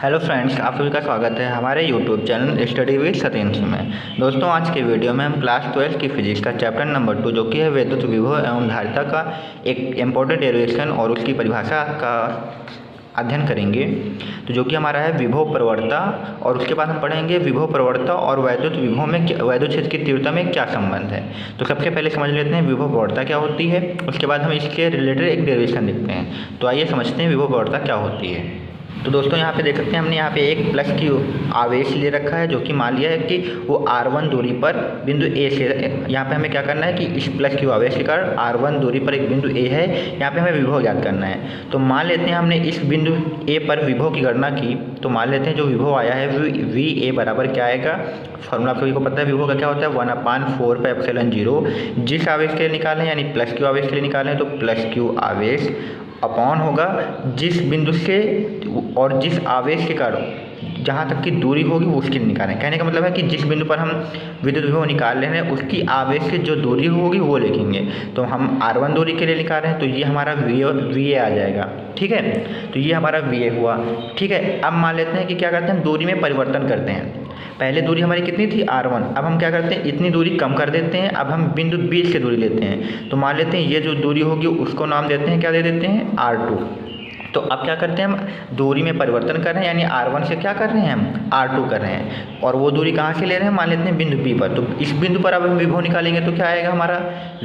Hello friends, आप सभी का स्वागत है हमारे YouTube channel study with Satyendra में। दोस्तों, आज के वीडियो में हम क्लास 12 की फिजिक्स का चैप्टर नंबर 2 जो कि है वैद्युत विभव एवं धारिता का एक इम्पोर्टेंट डेरिवेशन और उसकी परिभाषा का अध्ययन करेंगे। तो जो कि हमारा है विभव प्रवणता, और उसके बाद हम पढ़ेंगे विभव प्रवणता और वैद्युत विभव में वैद्युत क्षेत्र की तीव्रता में क्या संबंध है। तो सबसे पहले समझ लेते हैं विभव प्रवणता क्या होती है, उसके बाद हम इसके रिलेटेड एक डेरिवेशन देखते हैं। तो आइए समझते हैं विभव प्रवणता क्या होती है। तो दोस्तों, यहाँ पे देख सकते हैं हमने यहाँ पे एक प्लस क्यू आवेश ले रखा है, जो कि मान लिया है कि वो r1 दूरी पर बिंदु A से, यहाँ पे हमें क्या करना है कि इस प्लस क्यू आवेश के कारण r1 दूरी पर एक बिंदु A है, यहाँ पे हमें विभव ज्ञात करना है। तो मान लेते हैं हमने इस बिंदु A पर विभव की गणना की, तो मान लेते हैं जो विभव आया है वी ए बराबर क्या आएगा। फॉर्मूला आप सभी को पता है विभव का क्या होता है, 1/4πε0। जिस आवेश के लिए निकालें यानी प्लस क्यू आवेश के लिए निकालें तो प्लस क्यू आवेश अपॉन होगा जिस बिंदु से और जिस आवेश के कारण जहाँ तक की दूरी होगी वो उसके लिए निकालें। कहने का मतलब है कि जिस बिंदु पर हम विद्युत विभव निकाल रहे हैं उसकी आवेश से जो दूरी होगी वो लिखेंगे। तो हम r1 दूरी के लिए निकाल रहे हैं तो ये हमारा वी ए आ जाएगा। ठीक है, तो ये हमारा वी ए हुआ। ठीक है, अब मान लेते हैं कि क्या करते हैं, हम दूरी में परिवर्तन करते हैं। पहले दूरी हमारी कितनी थी r1, अब हम क्या करते हैं इतनी दूरी कम कर देते हैं। अब हम बिंदु B से दूरी लेते हैं, तो मान लेते हैं ये जो दूरी होगी उसको नाम देते हैं, क्या दे देते हैं, r2। तो अब क्या करते हैं, हम दूरी में परिवर्तन कर रहे हैं यानी r1 से क्या कर रहे हैं, हम r2 कर रहे हैं। और वो दूरी कहाँ से ले रहे हैं, मान लेते हैं बिंदु B पर। तो इस बिंदु पर अब हम विभव निकालेंगे तो क्या आएगा, हमारा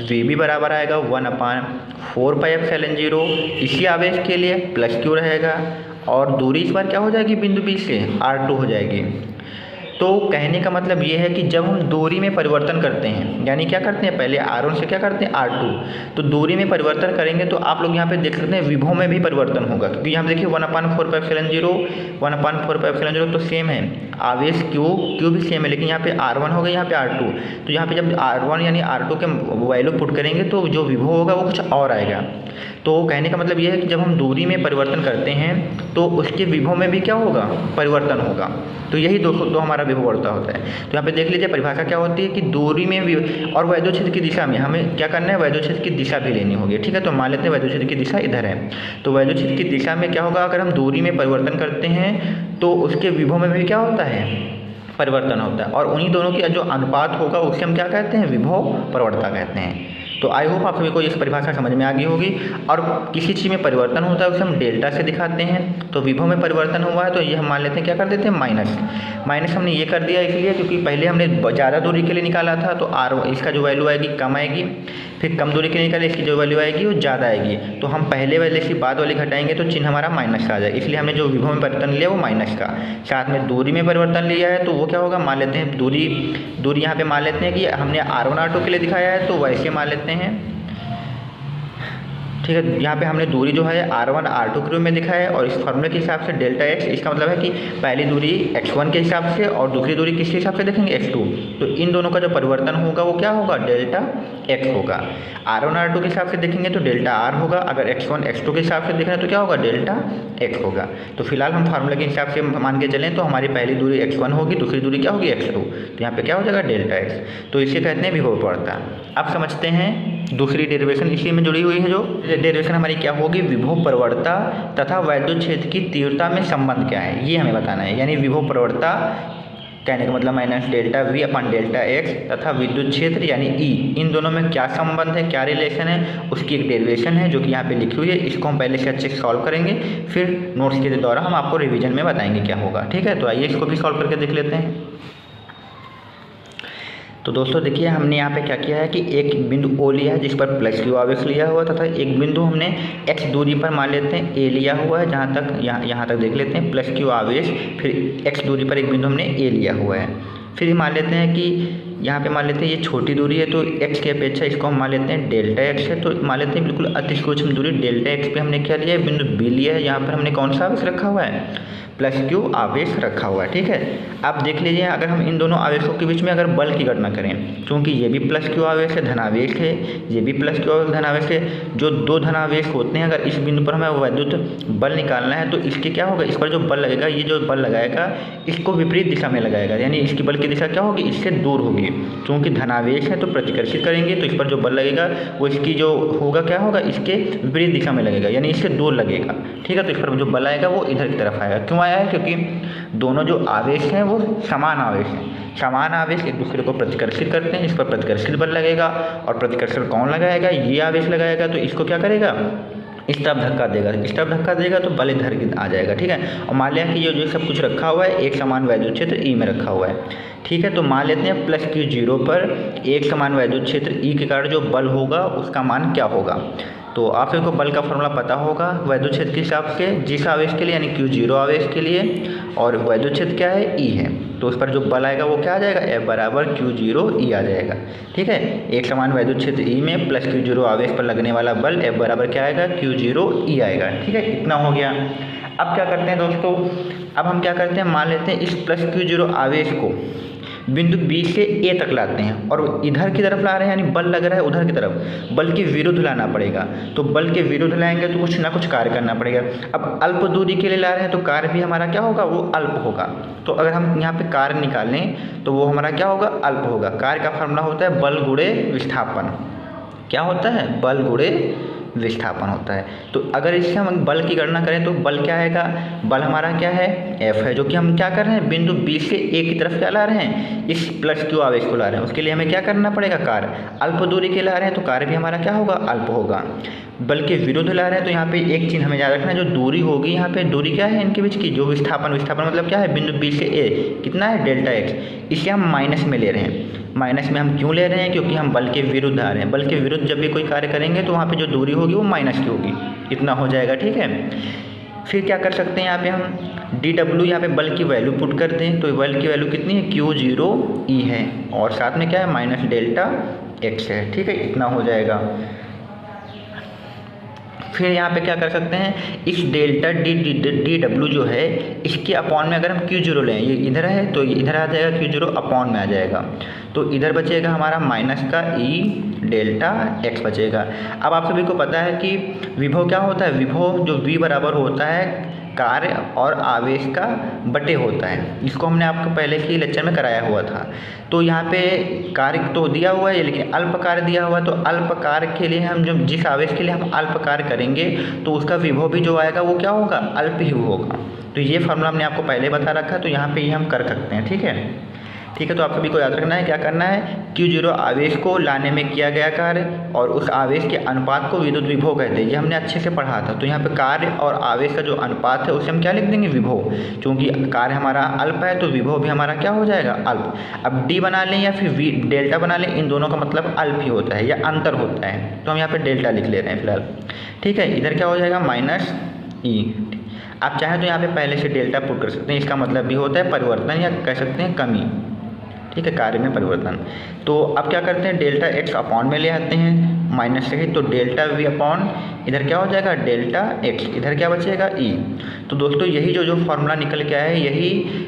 VB बराबर आएगा 1/4πε0। इसी आवेश के लिए प्लस क्यू रहेगा और दूरी इस बार क्या हो जाएगी बिंदु B से, r2 हो जाएगी। तो कहने का मतलब ये है कि जब हम दूरी में परिवर्तन करते हैं यानी क्या करते हैं, पहले r1 से क्या करते हैं r2, तो दूरी में परिवर्तन करेंगे तो आप लोग यहाँ पे देख सकते हैं विभव में भी परिवर्तन होगा। क्योंकि यहाँ देखिए 1/4πε0 तो सेम है, आवेश क्यू भी सेम है, लेकिन यहाँ पे r1 हो गया, यहाँ पे r2। तो यहाँ पे जब r1 यानी r2 के वैल्यू पुट करेंगे तो जो विभव होगा वो कुछ और आएगा। तो कहने का मतलब ये है कि जब हम दूरी में परिवर्तन करते हैं तो उसके विभव में भी क्या होगा, परिवर्तन होगा। तो यही दो हमारा विभव प्रवणता होता है। तो यहाँ पे देख लीजिए परिभाषा क्या होती है कि दूरी में भी और वैद्युत क्षेत्र की दिशा में हमें क्या करना है, वैद्युत क्षेत्र की दिशा भी लेनी होगी। ठीक है, तो मान लेते हैं वैद्युत क्षेत्र की दिशा इधर है, तो वैद्युत क्षेत्र की दिशा में क्या होगा, अगर हम दूरी में परिवर्तन करते हैं तो उसके विभव में भी क्या होता है, परिवर्तन होता है। और उन्हीं दोनों की जो अनुपात होगा उसे हम क्या कहते हैं, विभव प्रवणता कहते हैं। तो आई होप आप सभी को इस परिभाषा समझ में आ गई होगी। और किसी चीज़ में परिवर्तन होता है उसे हम डेल्टा से दिखाते हैं। तो विभव में परिवर्तन हुआ है तो ये हम मान लेते हैं क्या कर देते हैं, माइनस हमने ये कर दिया इसलिए क्योंकि पहले हमने ज़्यादा दूरी के लिए निकाला था तो इसका जो वैल्यू आएगी कम आएगी, फिर कम दूरी के लिए निकाले इसकी जो वैल्यू आएगी वो ज़्यादा आएगी। तो हम पहले वाले से बाद वाले घटाएंगे तो चिन्ह हमारा माइनस का आ जाएगा, इसलिए हमने जो विभव में परिवर्तन लिया वो माइनस का। साथ में दूरी में परिवर्तन लिया है तो वो क्या होगा, मान लेते हैं दूरी यहाँ पे मान लेते हैं कि हमने r1 r2 के लिए दिखाया है तो वैसे मान लेते हैं। ठीक है, यहाँ पे हमने दूरी जो है r1 r2 के रूप में दिखाया है और इस फॉर्मूले के हिसाब से डेल्टा x, इसका मतलब है कि पहली दूरी x1 के हिसाब से और दूसरी दूरी किसके हिसाब से देखेंगे, x2। तो इन दोनों का जो परिवर्तन होगा वो क्या होगा, डेल्टा x होगा। r1 r2 के हिसाब से देखेंगे तो डेल्टा r होगा, अगर x1 x2 के हिसाब से देख रहे हैं तो क्या होगा, डेल्टा x होगा। तो फिलहाल हम फार्मूले के हिसाब से मान के चलें तो हमारी पहली दूरी x1 होगी, दूसरी दूरी क्या होगी, x2। तो यहाँ पे क्या हो जाएगा, डेल्टा x। तो इसे कहते हैं विभव प्रवणता। अब समझते हैं दूसरी डेरिवेशन इसी में जुड़ी हुई है। जो डेरिवेशन हमारी क्या होगी, विभव प्रवणता तथा वैद्युत क्षेत्र की तीव्रता में संबंध क्या है ये हमें बताना है। यानी विभव प्रवणता कहने का मतलब माइनस डेल्टा V अपन डेल्टा x तथा विद्युत क्षेत्र यानी E, इन दोनों में क्या संबंध है, क्या रिलेशन है, उसकी एक डेरिवेशन है जो कि यहाँ पे लिखी हुई है। इसको हम पहले से अच्छे से सॉल्व करेंगे, फिर नोट्स के द्वारा हम आपको रिवीजन में बताएंगे क्या होगा। ठीक है, तो आइए इसको भी सॉल्व करके देख लेते हैं। तो दोस्तों देखिए हमने यहाँ पे क्या किया है कि एक बिंदु O लिया है जिस पर प्लस क्यू आवेश लिया हुआ तथा एक बिंदु हमने x दूरी पर मान लेते हैं A लिया हुआ है, जहाँ तक यहाँ तक देख लेते हैं प्लस क्यू आवेश, फिर x दूरी पर एक बिंदु हमने A लिया हुआ है। फिर मान लेते हैं कि यहाँ पे मान लेते हैं ये छोटी दूरी है तो x की अपेक्षा इसको हम मान लेते हैं डेल्टा x है। तो मान लेते हैं बिल्कुल अति सूक्ष्म दूरी डेल्टा x पे हमने क्या लिया है, बिंदु B लिया है, यहाँ पर हमने कौन सा आवेश रखा हुआ है, प्लस क्यू आवेश रखा हुआ है। ठीक है, अब देख लीजिए अगर हम इन दोनों आवेशों के बीच में अगर बल की गणना करें, क्योंकि ये भी प्लस क्यू आवेश है, धनावेश है, ये भी प्लस क्यू धनावेश है, जो दो धनावेश होते हैं अगर इस बिंदु पर हमें वैद्युत बल निकालना है तो इसके क्या होगा, इस पर जो बल लगेगा, ये जो बल लगाएगा इसको विपरीत दिशा में लगाएगा, यानी इसकी बल की दिशा क्या होगी, इससे दूर होगी। होगी, क्योंकि धनावेश है तो प्रतिकर्षित करेंगे तो इस पर जो बल लगेगा वो इसकी जो होगा क्या होगा, इसके विपरीत दिशा में लगेगा, यानी इससे दूर लगेगा। ठीक है, तो इस पर जो बल आएगा वो इधर की तरफ आएगा। क्यों आया है? क्योंकि दोनों जो आवेश हैं वो समान आवेश हैं। समान आवेश एक दूसरे को प्रतिकर्षित करते हैं, इस पर प्रतिकर्षित बल लगेगा, और प्रतिकर्षण कौन लगाएगा? ये आवेश लगाएगा। तो इसको क्या करेगा? इस तरफ धक्का देगा, इस तरफ धक्का देगा तो बल इधर आ जाएगा। ठीक है, और मान लिया कि ये जो सब कुछ रखा हुआ है एक समान वैद्युत क्षेत्र ई में रखा हुआ है। ठीक है, तो मान लेते हैं प्लस Q0 पर एक समान वैद्युत क्षेत्र ई के कारण जो बल होगा उसका मान क्या होगा। तो आप सबको बल का फॉर्मूला पता होगा वैद्युत क्षेत्र के हिसाब से, जिस आवेश के लिए यानी Q0 आवेश के लिए, और वैद्युत क्षेत्र क्या है? ई है। तो उस पर जो बल आएगा वो क्या आ जाएगा? F बराबर Q0 E आ जाएगा। ठीक है, एक समान वैद्युत क्षेत्र ई में प्लस Q0 आवेश पर लगने वाला बल F बराबर क्या आएगा? Q0 E आएगा। ठीक है, इतना हो गया। अब क्या करते हैं दोस्तों, अब हम क्या करते हैं, मान लेते हैं इस प्लस Q0 आवेश को बिंदु B से A तक लाते हैं और इधर की तरफ ला रहे हैं, यानी बल लग रहा है उधर की तरफ, बल के विरुद्ध लाना पड़ेगा। तो बल के विरुद्ध लाएंगे तो कुछ ना कुछ कार्य करना पड़ेगा। अब अल्प दूरी के लिए ला रहे हैं तो कार्य भी हमारा क्या होगा? वो अल्प होगा। तो अगर हम यहाँ पे कार्य निकालें तो वो हमारा क्या होगा? अल्प होगा। कार्य का फॉर्मूला होता है बल गुणे विस्थापन। क्या होता है? बल गुणे विस्थापन होता है। तो अगर इससे हम बल की गणना करें तो बल क्या आएगा? बल हमारा क्या है? F है, जो कि हम क्या कर रहे हैं? बिंदु B से A की तरफ क्या ला रहे हैं? इस प्लस Q आवेश को ला रहे हैं। उसके लिए हमें क्या करना पड़ेगा? कार्य अल्प दूरी के ला रहे हैं तो कार्य भी हमारा क्या होगा? अल्प होगा। बल के विरुद्ध ला रहे हैं तो यहाँ पे एक चीज़ हमें याद रखना है, जो दूरी होगी यहाँ पे दूरी क्या है इनके बीच की? जो विस्थापन, विस्थापन मतलब क्या है? बिंदु B से A कितना है? Delta x। इसे हम माइनस में ले रहे हैं। माइनस में हम क्यों ले रहे हैं? क्योंकि हम बल के विरुद्ध आ रहे हैं। बल के विरुद्ध जब भी कोई कार्य करेंगे तो वहाँ पे जो दूरी होगी वो माइनस की होगी। इतना हो जाएगा। ठीक है, फिर क्या कर सकते हैं, यहाँ पे हम dw यहाँ पे बल की वैल्यू पुट कर दें तो बल की वैल्यू कितनी है? Q0 E है, और साथ में क्या है? माइनस डेल्टा x है। ठीक है, इतना हो जाएगा। फिर यहाँ पे क्या कर सकते हैं, इस डेल्टा dw जो है इसके अपॉन में अगर हम Q0 लें, ये इधर है तो इधर आ जाएगा, Q0 अपॉन में आ जाएगा, तो इधर बचेगा हमारा माइनस का E डेल्टा x बचेगा। अब आप सभी को पता है कि विभव क्या होता है? विभव जो V बराबर होता है कार्य और आवेश का बटे होता है। इसको हमने आपको पहले के लेक्चर में कराया हुआ था। तो यहाँ पे कार्य तो दिया हुआ है लेकिन अल्प कार्य दिया हुआ है, तो अल्प कार्य के लिए हम जब जिस आवेश के लिए हम अल्प कार्य करेंगे तो उसका विभव भी जो आएगा वो क्या होगा? अल्प ही होगा। तो ये फार्मूला हमने आपको पहले बता रखा है, तो यहाँ पे ये हम कर सकते हैं। ठीक है, ठीक है, तो आप सभी को याद रखना है क्या करना है, Q0 आवेश को लाने में किया गया कार्य और उस आवेश के अनुपात को विद्युत विभव कहते हैं। ये हमने अच्छे से पढ़ा था। तो यहाँ पे कार्य और आवेश का जो अनुपात है उसे हम क्या लिख देंगे? विभव। क्योंकि कार्य हमारा अल्प है तो विभव भी हमारा क्या हो जाएगा? अल्प। अब D बना लें या फिर डेल्टा बना लें, इन दोनों का मतलब अल्प ही होता है या अंतर होता है, तो हम यहाँ पर डेल्टा लिख ले रहे हैं फिलहाल। ठीक है, इधर क्या हो जाएगा? Minus E। आप चाहें तो यहाँ पे पहले से डेल्टा पुट कर सकते हैं, इसका मतलब भी होता है परिवर्तन या कह सकते हैं कमी। ठीक है, कार्य में परिवर्तन। तो अब क्या करते हैं, डेल्टा x अपॉन में ले आते हैं माइनस से ही, तो डेल्टा v अपॉन इधर क्या हो जाएगा? Delta x। इधर क्या बचेगा? e। तो दोस्तों यही जो फार्मूला निकल के आया है,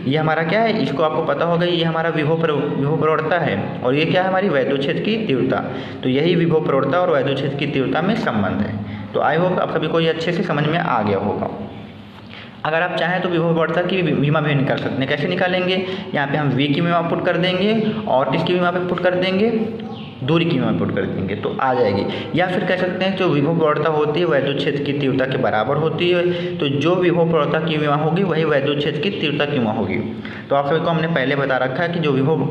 ये हमारा क्या है? इसको आपको पता होगा, ये हमारा विभव प्रवणता है और ये क्या है? हमारी वैद्युत क्षेत्र की तीव्रता। तो यही विभव प्रवणता और वैद्युत क्षेत्र की तीव्रता में संबंध है। तो आई होप आप सभी को ये अच्छे से समझ में आ गया होगा। अगर आप चाहें तो विभव प्रवणता की विमा भी निकाल सकते हैं। कैसे निकालेंगे? यहाँ पे हम V की विमा पुट कर देंगे और किसकी विमा पे पुट कर देंगे? दूरी की विमा पुट कर देंगे तो आ जाएगी। या फिर कह सकते हैं जो विभव प्रवणता होती है वैद्युत क्षेत्र की तीव्रता के बराबर होती है, तो जो विभव प्रवणता की विमा होगी वही वैद्युत क्षेत्र की तीव्रता की विमा होगी। तो आप सभी को हमने पहले बता रखा है कि जो विभव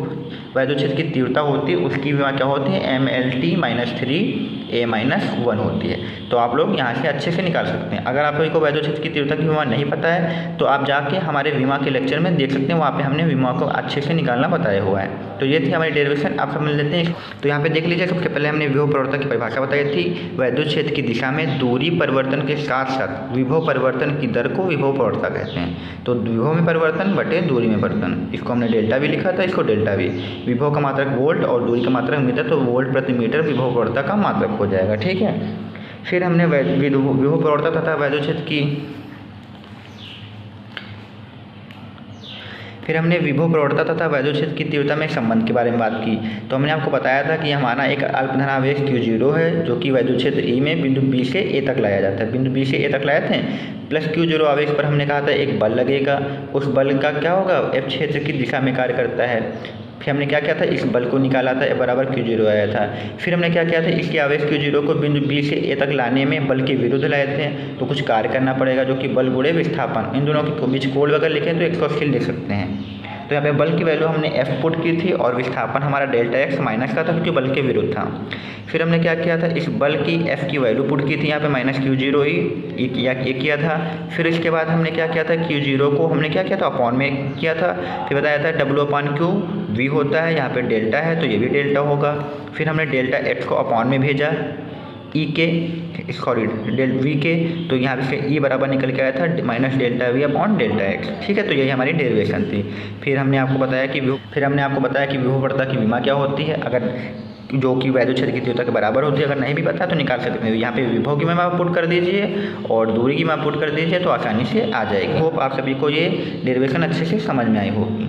वैद्युत क्षेत्र की तीव्रता होती है उसकी विमा क्या होती है? MLT-3A-1 होती है। तो आप लोग यहाँ से अच्छे से निकाल सकते हैं। अगर आप सभी को वैद्युत क्षेत्र की तीव्रता की विमा नहीं पता है तो आप जाके हमारे विमा के लेक्चर में देख सकते हैं, वहाँ पे हमने विमा को अच्छे से निकालना बताया हुआ है। तो ये थी हमारी डेरिवेशन, आप समझ लेते हैं। तो यहाँ पे देख लीजिए, सबसे पहले हमने विभव प्रवणता की परिभाषा बताई थी। वैद्युत क्षेत्र की दिशा में दूरी परिवर्तन के साथ साथ विभव परिवर्तन की दर को विभव प्रवणता कहते हैं। तो विभव में परिवर्तन बटे दूरी में परिवर्तन, इसको हमने डेल्टा भी लिखा था, इसको डेल्टा भी। विभव का मात्रक वोल्ट और दूरी का मात्रक मीटर, तो वोल्ट प्रति मीटर विभव प्रवणता का मात्रक हो जाएगा। ठीक है, फिर हमने विभव प्रवणता तथा वैद्युत क्षेत्र की फिर हमने विभव प्रवणता तथा वैद्युत क्षेत्र की तीव्रता में संबंध के बारे में बात की। तो हमने आपको बताया था कि हमारा एक अल्प धनावेश Q0 है जो कि वैद्युत क्षेत्र E में बिंदु B से A तक लाया जाता है। बिंदु B से A तक लाए थे, प्लस Q0 आवेश पर हमने कहा था एक बल लगेगा। उस बल का क्या होगा? F क्षेत्र की दिशा में कार्य करता है। फिर हमने क्या किया था, इस बल को निकाला था, बराबर Q0 आया था। फिर हमने क्या किया था, इसके आवेश Q0 को बिंदु B से A तक लाने में बल के विरुद्ध लाए थे, तो कुछ कार्य करना पड़ेगा जो कि बल गुणे विस्थापन, इन दोनों के बीच कोण वगैरह लिखें तो 180 लिख सकते हैं। तो यहाँ पे बल की वैल्यू हमने F पुट की थी और विस्थापन हमारा डेल्टा x माइनस का था क्योंकि बल के विरुद्ध था। फिर हमने क्या किया था, इस बल की F की वैल्यू पुट की थी यहाँ पे माइनस Q0 ही किया था। फिर इसके बाद हमने क्या किया था, Q0 को हमने क्या किया था, अपॉन में किया था। फिर बताया था W/Q V होता है, यहाँ पे डेल्टा है तो ये भी डेल्टा होगा। फिर हमने डेल्टा x को अपॉन में भेजा डेल V के, तो यहाँ पे E बराबर निकल के आया था minus delta V upon delta x। ठीक है, तो यही हमारी डेरिवेशन थी। फिर हमने आपको बताया कि विभवप्रता की विमा क्या होती है, अगर जो कि वैद्युत क्षेत्र की तीव्रता के बराबर होती है। अगर नहीं भी पता तो निकाल सकते हैं। यहाँ पे विभव की विमा आप पुट कर दीजिए और दूरी की विमा पुट कर दीजिए तो आसानी से आ जाएगी। होप आप सभी को ये डेरिवेशन अच्छे से समझ में आई होगी।